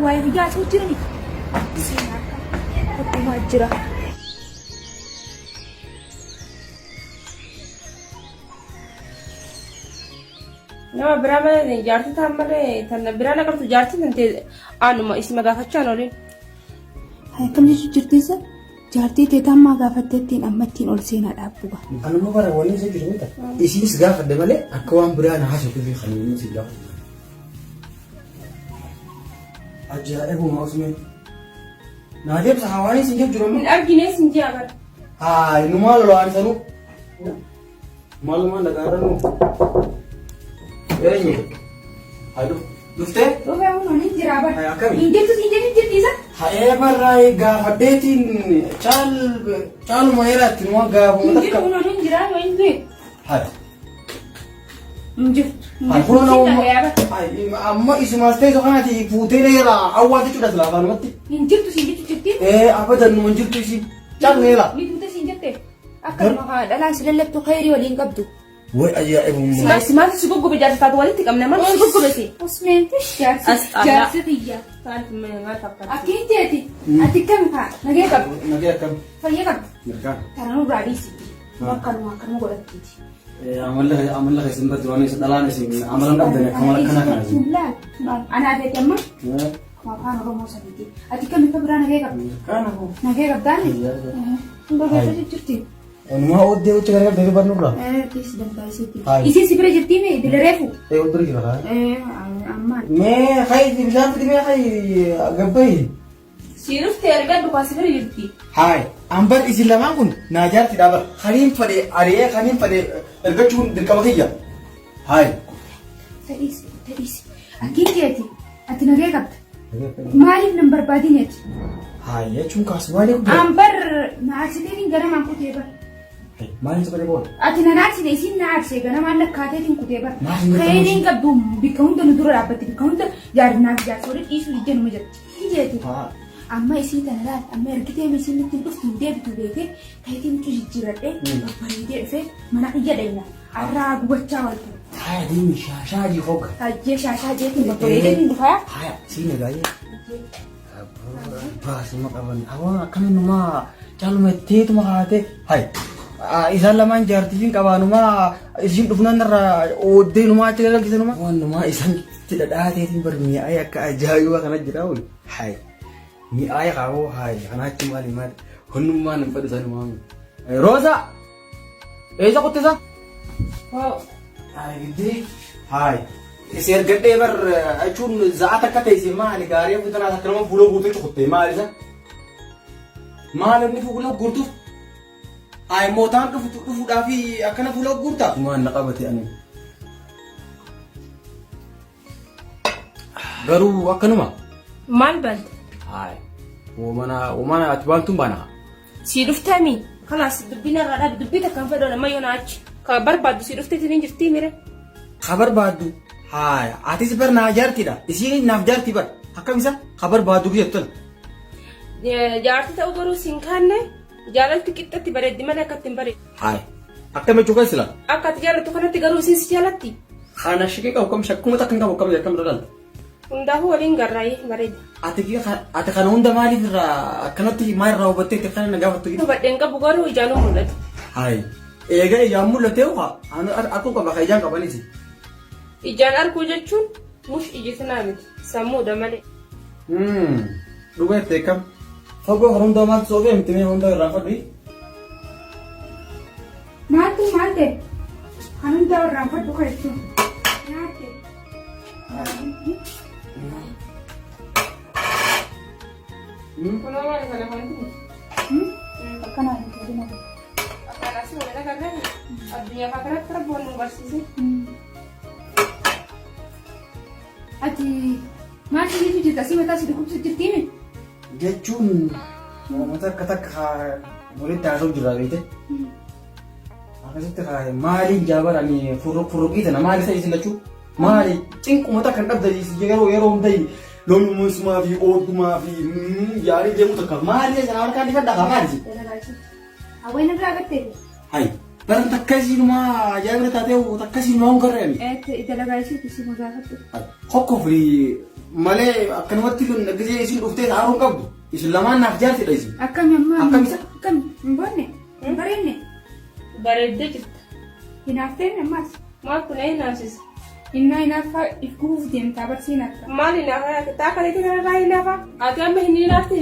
واي رجعت وجرني كنت مهجرة nama biraa malee jaartii ta'an malee tan biraa nagartu jaartii tante aanuma isma gaafachaa noolin. Akkam jechuun jirtiisa jaartii teetammaa gaafatteettiin ammattiin ol seenaa dhaabbuga. Anuma bara waliin isa jiru mita. Isinis gaafadde malee akka waan biraa na haasoftuu fi kan inni si gaafatu. Ajaa'ibuma Usmeen. Naa deemsa hawaanii si jiru Hin argine sin ji'a bara. Haa inni maal lolaan sanuu? Maalumaan dhagaarranuu? Eenyu? Halluu. Dhuftee? Dhufee humnoonni jiraa bara. Haa akkami? Hin jirtiisa? Haa barraa gaafaddeetiin caaluma heeraatti numa gaafuma Hin jiru humnoonni jiraa yoo hin du'e. Haa. Hin jiru. Haa kun amma isumaas ta'e kanaati fuutee dheera awwaa jechuudha silaa afaanumatti. Hin jirtu siin jechuun jirti? Abadan numa hin jirtu ishii caalmeera. Ni fuutee siin jette? Akkanuma dhalaa si lallabtu khayrii waliin qabdu. Way ajaa'ibummaa. Simaati si goggube jaartii taatu walitti qabne maal si goggube si. Usmeen jaarsi xiyya. Akkiin jeeti ati kam kaa nagee qabdu. Nagee akkam? Fayyee qabdu. Mirkaan. Taranuu raadhiisi. Akkanuma godhattiiti. Amalla keessan birti waan isa dhalaan isin amalan qabdan akkama kana kana. Anaa beekte amma afaan Oromoo sadiiti. Ati kam akka biraa nagee qabdu. Kana hoo. Nagee qabdaani. Gogeessa jirti. Onumaa oddee uchi gara galtee barnurra. Keessa dandaasiiti. Isin si bira jirtii mee dila reefu. Oddee jira kaa. Ammaan. Mee hayi bishaan fiti mee hayi gabbayi. Si dhuftee argaddu kaasi bira jirti. Hayi ambar isin lamaan kun naa jaarti dhaabar. Kaniin fadhee ari'ee kaniin fadhee ergachuun dirqama kiyya. Hayi. Tadhiisi. Akkiin jeeti ati nagee qabda. Maaliif nan barbaadineeti? Hayi jechuun kaasu maaliif guddaa? Ambar naasiteetiin gara maan kutee bara. Maaliif isa badee booda? Ati na naaksite isin na aaksee gara maan lakkaateetiin kutee bara. Maaliif natti Khayriin qabdu bikka hunda nu dura dhaabbatti bikka hunda jaarinaaf jaarsa waliin dhiisuu ijja numa jirti. Jeeti. Amma isii tana laal amma ergitee isin nutti dhuftu deebitu beekee kayitiin nuti jijjiiradhee babbareedee dhufee mana iyya dhayna arraa gubachaa waltu. Haya deemi shaashaa jii hogga. Hajjee shaashaa jeetiin babbareedee ni dhufaa. Haya siine gaayee. Baasuma qaban awwaan akkanumaa caaluma itteetuma haatee hayi isaan lamaan jaartiin qabaanumaa isin dhufnan irraa oddeenumaa itti galchisanumaa waannumaa isaan itti dhadhaateetiin bar mi'aayee akka ajaa'iba kana jira oolu hayi mi'aayee qaaboo hayi kanaachi maali maali hundummaan hin fadhu sanumaa Roosa eessa kuttisa? Hayi giddee hayi isi ergadhee bar jechuun za'aat akka ta'e isin maali gaarii fitanaa akka nama fuula guutuu cukuttee maali isa? Maal inni fuula guutuuf? Hayi mootaan dhufuudhaa fi akkana fuula guutaa? Maan na qabate ani. Garuu akkanuma? Maal bante? Hayi uumana ati baantuun baana? Si dhufteemi kanaas dubbina irraa dhaabi dubbii takkaan fedhoon amma yoo naachi ka barbaaddu si dhufteetiin jirtii mire. Ka barbaaddu? Hayi atis bar naa jaartiidha isiin naaf jaartii bar akkam isa ka barbaaddu jettan. Jaartii ta'uu garuu siin kaanne jaalalti qixxatti bareeddi malee akka ittiin bareeddi. Hayi akkam jechuu kan sila? Akka ati jaalattu kanatti garuu isiin si jaalatti. Kana shikii qabu kam shakkuma takka hin qabu akkam daldalta. Hundaafuu waliin garraayee bareeddi. Ati kana hunda maaliif irraa akkanatti maal irraa hubattee itti kana na gaafattu? Hubadheen qabu garuu ijaanuu mul'atu. Hayi eega ijaan mul'atee akkuma qaba ka ijaan qabanis. Ijaan arguu jechuun mush ijjisanaa miti sammuudha malee. Dhugaa itti eekam. Fagoo kan hundaa maaltu soofee miti mee hundaa irraa fadhi. Maaltu maal ta'e? Kan hundaa irraa fadhu kan jechuun. Kunoo maali kana wanti? Akkanaa hin Akkanas waliin agarree addunyaa kanatti rabboon nu barsiise. Ati maal jechuun jirta si mataa si dhukkubsu jirtiimi? Jechuun namoota akka takka walitti haasa'u jirraa beekte. Akkasitti maaliin jaabaranii furruqii tana maali isa isin lachuu? Maali cinqumata kan dhabdanii yeroo hundayi lolummaa fi oogummaa fi yaalii deemuu takka maali isa nama kan ifadhaa maali? Hawween irraa agartee? Hayi baran takkasiinumaa ajaa'ibna taatee takkasiinumaa hin garreemi. Itti dalagaa isiitti si magaafadhu. Hokkoo fi malee akkanumatti gisee isin dhuftee haaruu qabdu. Isin lamaan naaf jaartidha isin. Akkami amma. Akkamisa? Akkami hin boonne hin bareedne. Bareeddee jirta. Hinaafteen ammas. Maal kun hinaafsisa? Innaa hinaafa if gubuuf deemtaa barsiin akka. Maal hinaafa? Taa kaleetti kanarraa hinaafa? Ati amma hin hinaafte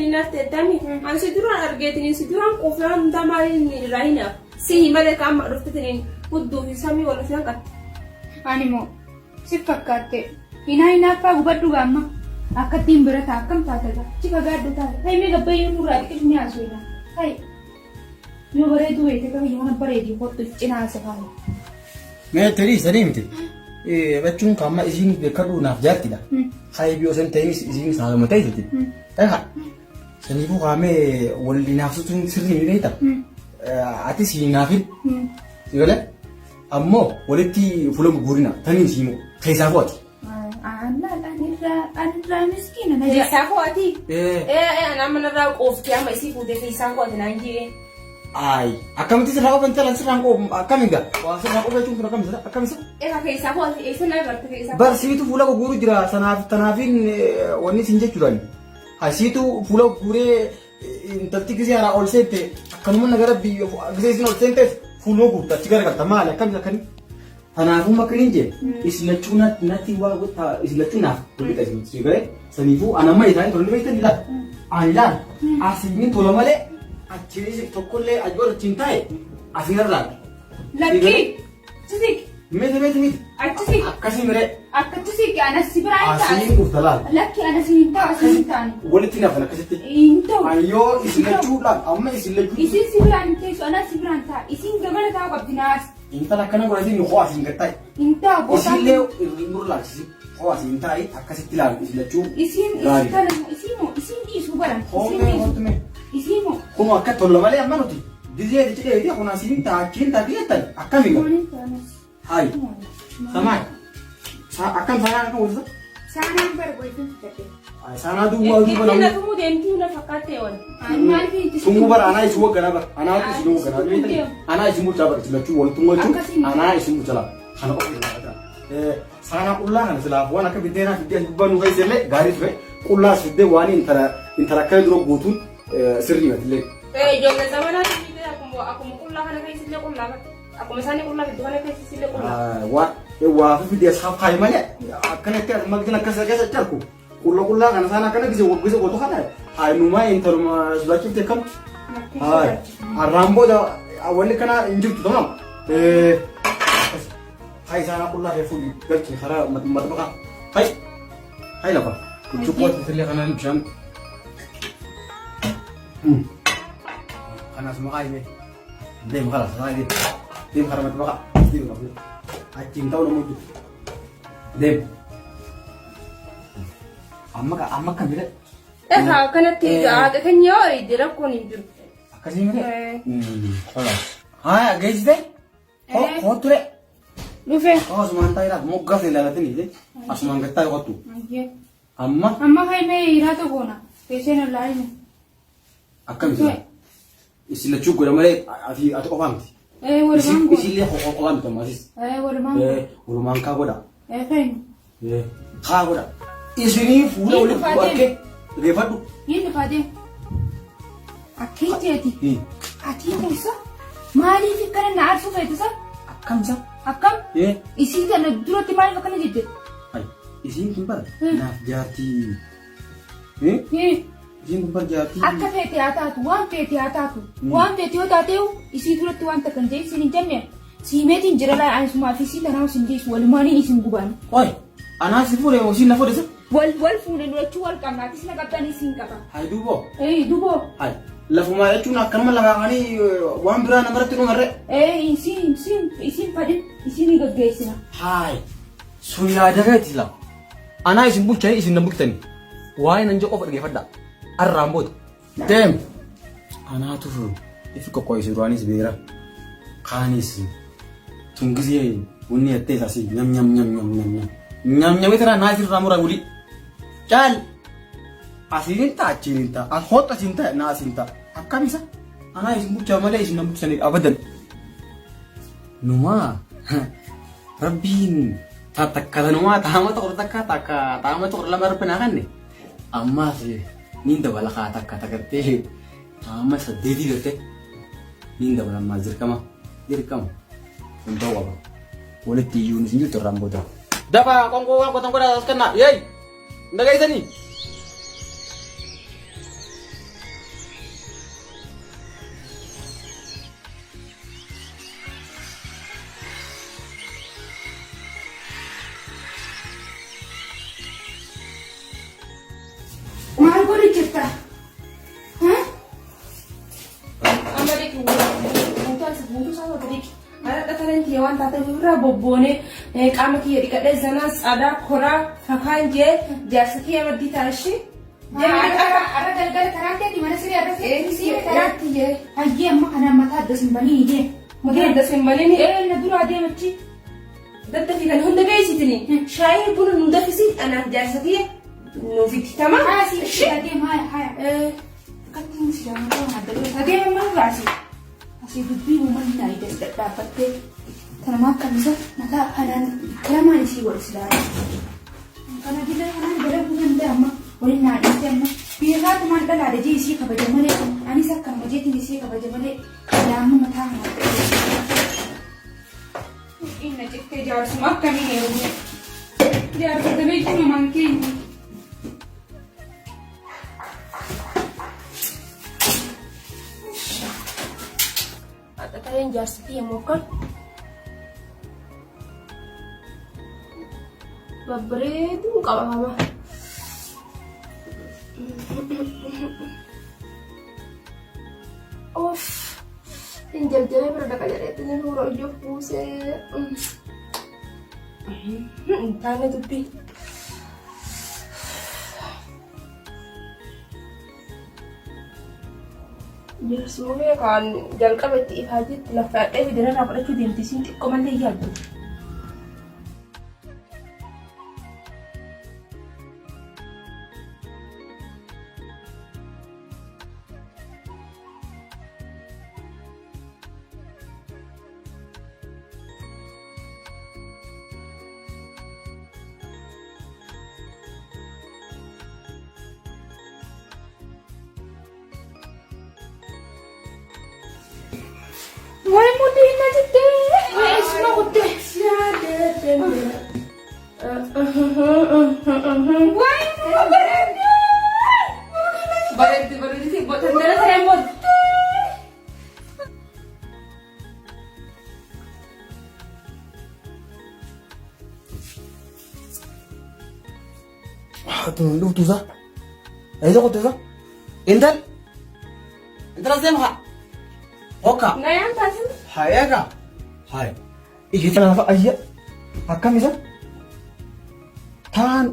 eddami? Ani si duraan argeetini si duraan quufnaan hundaa maaliin irraa hinaafa? Si malee qaama dhuftetiniin hudduu fi samii wal dhufee qatte. Ani moo si fakkaatte hinaaffaa gubaddu gaamma akka ittiin bira ta'a akkam taatata si fagaaddu taate hayi mee gabbayyuu nurraa dhiqifni haasweedha hayi yoo bareedu weete qabiyyuu mana bareedii kottu cinaa isa faaya. Mee tarii sadii miti. Bachuun kaamma isin beekadhu naaf jaartidha. Hayi biyoo san ta'enis isin saalama ta'eeti. Egaa saniifuu kaamee walli naafsutuun sirrii ni beekta. Ati si naafin. Sigalee ammoo walitti fuula gurgurina taniin siimu keessaa fo'ati. Anirraa miskiina na Keessaa fo'ati? Anaa manarraa qoofti amma isii fuutee keessaa fo'ati naan jee. Ay, akkamitti sirraa qofan talan sirraan qoofu akkamiga? Waa sirraa qofa jechuun kun akkamisa? Egaa keessaa fo'ati eessa na barte keessaa? Barsiitu fuula gurguru jira tanaafiin wanni isin jechuudhaan. Hasiitu fuula gurguree intalti gisee haraa ol seente akkanuma nagara gisee isin ol seenteef fuuloo guuttachi garagalta maali akkamisa akkanii? Kanaafuu makkaniin jee islachuu natti waa goota islachuu naaf godhita isin garee saniifuu anamma isaanii tola beektan ilaala. Ani ilaala asiin tola malee achiin tokkollee ajoo achiin taa'e asiin irraa. Lakkii sisik. Miti. Achisi. Akkasii miree. Akkasii anas si biraa hin ta'a. Asiin gufta laala. Lakki anas hin ta'a asiin hin taane. Walitti nafan akkasitti. Hin ta'u. Ayyoo islachuudhaan amma islachuu. Isin si biraan hin teessu anas si biraan ta'a. Isin gamana taa'u qabdi naas. Intala akkana godhatiin hoo asiin gattaa'e. Hin ta'u booda. Isillee nurra laalchisi hoo asiin taa'e akkasitti laalu islachuu. Isin dhiisuu baran. Hoomee. Isin moo. Kun akka tolla malee amma nuti dizee cidheeti kun asiin taachiin taatiyettan akkamiga. Hai. Samai. Akan sana kan wajib. Sana berboitin tadi. Sana tu wajib Itu balam. nak tunggu denti nak fakate on. Anak itu. Tunggu bar anak isu gana bar. Anak itu isu gana. Anak isu muda bar sila cu tunggu cu. Anak isu muda lah. Anak apa? Sana ulah kan sila wan akan bidena bidena banu kai sele garis be. Ulah sudah wani intara kai dulu butun sirri matile. Jangan zaman nanti kita aku mau ulah kan kai sile ulah. Aku misalnya ulah itu kan kai sile ulah. Wah video sahab kai mana? Akan itu magdina kasa carku. Ulah kan sana kan bisa goto kan? Hai numai interma sudah kita kan? Hai. Rambo dah awalnya kan injur tu dong. Hai sana ulah refu gaji cara mat apa? Hai lah pak. Cukup terlihat kanan jam. Karena semua kai ni. Dem kalah sana ini. Dem karena mat apa? Dem apa? Acing tahu nama itu. Dem. Amma kan bila. Karena tiga ada kan nyoi dia aku ni jur. Kasih mana? Kalah. Hai guys deh. Kau tu deh. Lufe. Oh semantai lah. Mau gas ni lah tu ni deh. Asuman kita kau tu. Amma. Amma kai me ira to gona. Pesen lain. Akan bisa. Istilah cukup dah mereka. Atau orang. Warman. Istilah orang tu masih. Warman. Warman kau dah. Kain. Kau dah. Isini full oleh buatke. Lepas tu. Ini pada. Akhir jadi. Akhir bisa. Mari fikir nak suka itu sah. Akam sah. Akam. Isi tu nak dulu timar makan jadi. Hai. Isi timbar. Nah jati. Isi timbar jati. Akka fete ata tu, wan fete ata tu. Wan fete ata tu. Isi dulu tuan tekan jadi sini jamnya. Si metin jerala anu semua visi tanah sendiri. Walimani isi guban. Oi. Anak si pure osin nak pure sah. Wal funen wal chual kam natis na kaptan isin kapa. Hai dubo. Dubo. Hai. Lafu ma itu nak kan malah kani wan bera nomor tu nomor. Isin padin isin ni guys na. Hai. Suya ada ke tidak? Anak isin buka isin nambuk tani. Wah nanti kau pergi pada. Rambut. Dem. Anak tu itu kau kau isin ruani sebera. Kanis. Tunggu sih. Bunyi tes asih nyam itu lah nasi ramu raguli. Cal. Asinta cinta. Hot cinta nasi cinta. Apa bisa? Anak isin buka malah isin nambuk sendiri abadan. Numa. Rabbin. tatakkatanuma taama tokko takka taama tokko lama rupina kanne amma ninda wala ka takka takkate taama saddeeti garte ninda wala ma zirkama unta waba walitti yunis nyu rambuta daba kongo da skana yey ndaga isani Waan taate irraa bobboone qaama kiyya dhiqadhee zanas aadaa koraa fakaan jee jaarsa kiyya maddii taashi. Arra galgala karaatee mana siree arra siree karaatti jee hayyee amma kana mataa adda simbanii jee. Mataa adda simbanii na dura adeemachi. Daddafi kan hunda beeksitini shaayii buna nu dafisi anaaf jaarsa kiyya nuuf itti tama. Haasi adeema haya. Kattiin si jaalatama adda adeema mana baasi. Asii dubbii uumanni naa dadhabbattee. Kana kamisa mata hanan kalamaan isii wal silaara. Kana dila hanan dalagu ganda amma waliin naa dhiiste amma biyya kaatu maan dhalaa dajee isii kabaja malee anis akka majeetiin isii kabaja malee yaamma mataa hanaa. Inna jettee jaarsuma akkamiin heerumne. Jaarsa damee jiru maan keenya. Akka ta'een jaarsa kiyya mokkal. Babbareedu qabama. Of, injaljalee bira dhaqa jedheetti nuura iyyuu buusee. Taane dubbii. Jersumee kan jalqaba itti ifaa jirti lafa dhadhee fidanirraa fudhachuu deemti siin xiqqoo malee yaaddu. Why mudi na jette? Isma kutte. Why Bareedu si botan dara saya mod. Tunggu tu sah. Ayo kau tu sah. Intan siapa? Oka. Ngayon tasin. Hai aga. Hai. Iki kenapa aja? Akam bisa? Tan.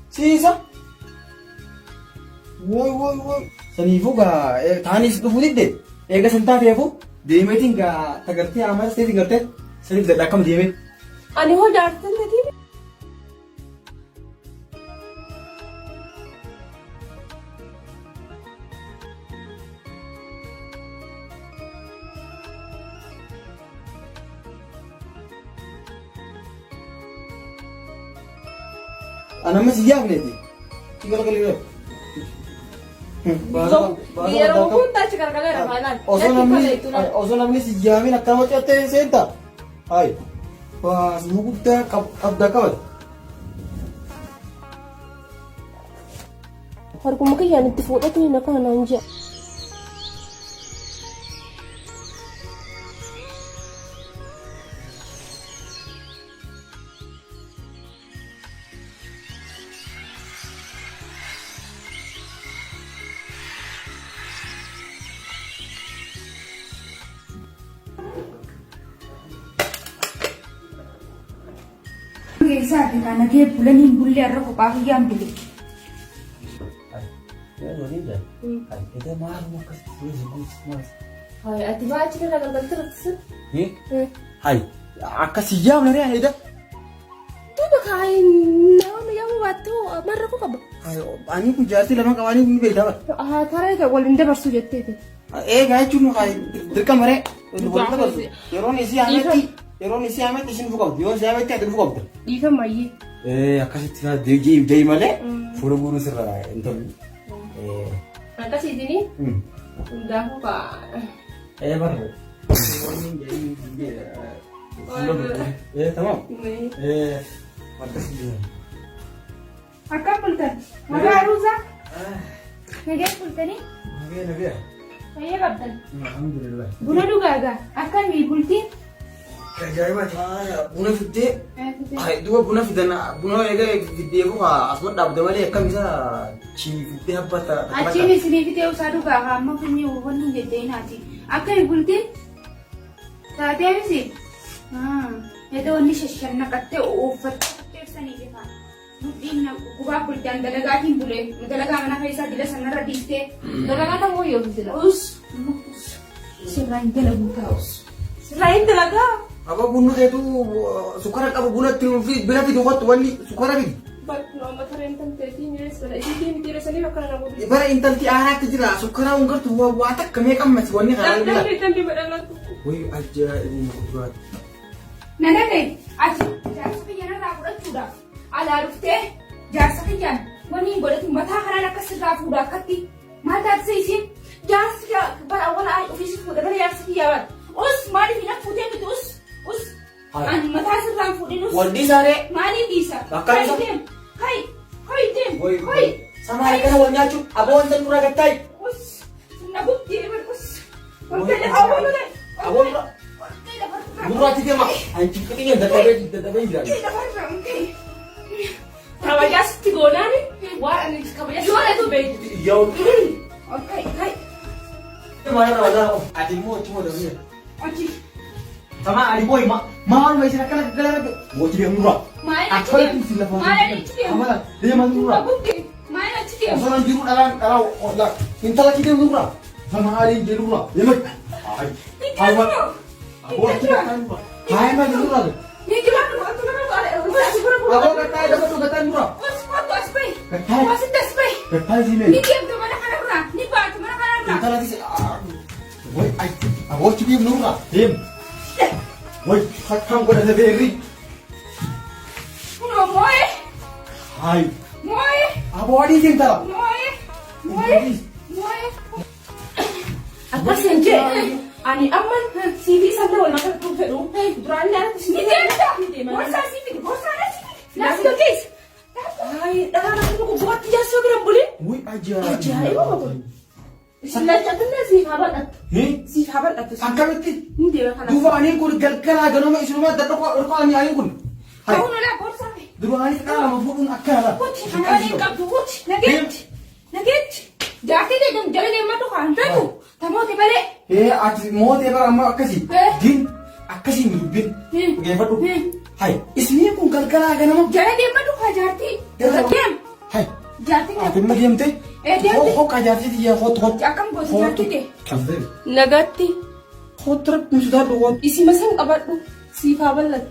Sisa? Woi. Sanifu ga tanis tu budit deh. Ega senta dia bu. Dia meeting ga tagarti amal sih tagarti. Sanif dah kam dia met. Ani ho jaartan tadi. Anak masih siap nih. Tinggal kali ini. Biar aku pun tak cakap kali ramalan. Oso namanya si Jamin nak tahu cete senta. Hai. Wah, semua kita abda kawat. Harus mungkin yang itu foto tu nak kan anja. Isa dengan lagi bulan ini bulan aku pakai yang beli. Ya, ini dah. Kita mahu kasih Hai, ati baca kan agak terus. Hai, aku siap nih ada. Tu bakain nama yang waktu marah aku kab. Ani kun jaartii lama qabanii kun beekama. Taraa waliin dabarsu jetteeti. Eegaa jechuun dirqama maree waliin dabarsu. Yeroon isii hametti isin fuqabdu. Yoo isii hametti ati fuqabdu. Dhiifama iyyee. Akkasitti deebii malee fuula guuruu sirra hin tolu. Akkasiitini hundaafuu kaa. Barre. Tamam. Akkasitti. Akkam bultan? Nagaa Ruusaa? Nagaa bultanii? Nagaa. Fayyaa qabdan? Alhamdulillah. Buna dhugaagaa? Akkamii bultiin? Ajaa'iba buna fiddee duuba buna fidan buna egaa fiddee asuma dhaabda malee akkam isa fiddee habbata. Achiin isinii fidee usaa dhugaa amma kunni wanni hin deddeeyinaati. Akkamii bultiin? Taatee misi? Edaa wanni shashannaqattee uffattee ibsanii jefaa. Mudhiin gubaa bultaan dalagaatiin bulee dalagaa mana keessaa dila sanarra dhiistee dalagaa namoo yoo dila. Sirraa hin dalagu taa'us. Sirraa hin dalagaa. Apa bunnu itu sukara apa bunna bila itu hot wali sukara bi. Nama tarentan tadi ni sebenarnya ini tidak seni akan aku. Ibara intan ti anak tijira sukara unggar tu watak kami mas wani kalau bila. Tapi badan aku. Woi aja ini buat. Nana deh, aja jangan sebenarnya aku dah sudah. Ala rufte jasa kijan wani bodo tu mata kana nak serga fuda kati mata seisin jasa berawal ay ofisi fuda dari yang sekian us mari kita fuda itu us an mata serga fuda us Wandi sare mari bisa Bakal hai dem Woi sama hari kana wanya cu abon tan pura gatai us nabuk dia us waktu awal deh abon murah ti dia mak anjing ketingnya databe bilang. Trabalhas tigona ni? Wah, ni trabalhas. Jora tu bem. Yo. Okay, hai. Mana ada adimu cuma dah ni. Aji. Sama adimu mahal macam nak kalau buat dia murah. Main Aku aja. ni sila Main aja dia. Amalan dia mana murah. Nabuk dia. Main aja dia. Orang jiru kalau lah minta lagi dia murah. Sama hari jiru murah. Dia mak. Ai. Aku kita kan murah. Hai mana murah. Ni gimana tu? Aku nak ada. Aku kata dapat tu kata murah. What was pay? Kata. Was it this pay? Kata sini. Ni game tu mana kana pura? Ni ba tu mana kana pura? Minta lagi si. Woi, aku cuma murah. Dem. Woi, kau kau dah beri. No moe. Hai. Moe. Aku ada cinta. Moe. Moe. Moe. Apa senje? Ani aman CV sana wala makan tu peru. Durang dah Ni dia. Borsa sini, borsa ada sini. Let's go guys. Ay, dah aku buat jasa kira boleh? Woi, aja. Ajaib apa? Sila cakapnya si kabar at. Si kabar at. Angkat itu. Hindi ba kana? Dua ani kun galkala gano ma isuma da ko ani ayin kun. Hai. Kau nak borsa ni? Dua ani kana ma fudun akala. Putih, anak ni kau putih. Nugget. Jati deh dong, jalan dia matu kan? Tahu? Tamu tiba deh. Ati mo te ba amma akasi. Din akasi mi bin. Ge fadu. Hai. Ismi kun galkala gano ma. Jalan dia matu kan jati. Diam. Hai. Jati ni. Ati ma diam te. Diam. Ho ka jati dia hot. Jakam bos jati deh. Kafir. Nagati. Hot trap musudah do. Isi masang kabar tu. Si kabar at.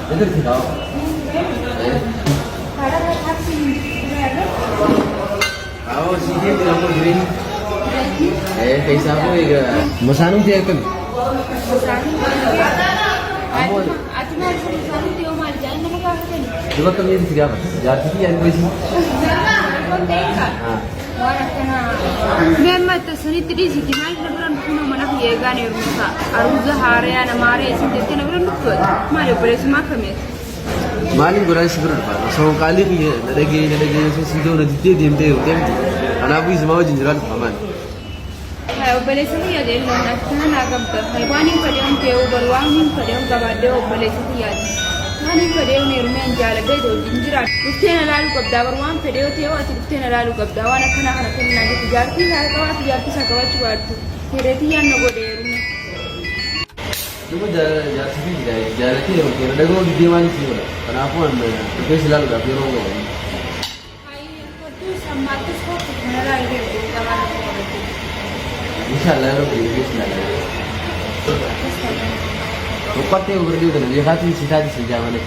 Betul tidak? Kamu sih bilang mau green. Kaisa aku juga. Masanong dia kan? Ati maal isaanitti yoo maal jedhan nama gaafatani. Duba kam yeeti si gaafata? Jaartii yaani beesi? Waan akkana mee amma sanitti dhiisiti maal na biraan dhufuma mana fi eegaan heerumsa aruuza haaree namaaree isin jettee na biraan dhuftoota maal obboleessummaa akkameeti. Maaliin godhaan si bira dhufaadha? Osoo qaalii kiyya na dhageenye si ta'u na diddee deemtee yoo deemte kanaafuu isimaa wajjin jiraa dhufa maali? Obboleessa kiyya deemuun akkana naa qabda. Waan hin fedheeun ta'uu baru waan hin fedheeun qabaaddee obboleessa kiyyaati. Waan hin fedheeun heerumeen jaaladhee wajjin jiraatu. Dhuftee na laaluu qabdaa baru waan fedheeoo ta'uu ati dhuftee na laaluu qabdaa waan akkanaa kana kennaa jirtu jaartii isaa qabaatu jaartii isaa qabachuu baattu. Heereetii yaanna godhe heerume. Duba jaartii jaalatee yeroo keera dhagoo diddee maaliif si godha? Kanaafuu an dhufee si laaluudhaaf yeroo godha. Sammaattis kootu kana laalee qabaa. Insyaallah Rabbi bismillah. Bukatte berdua dengan dia hati si tadi sejam mana.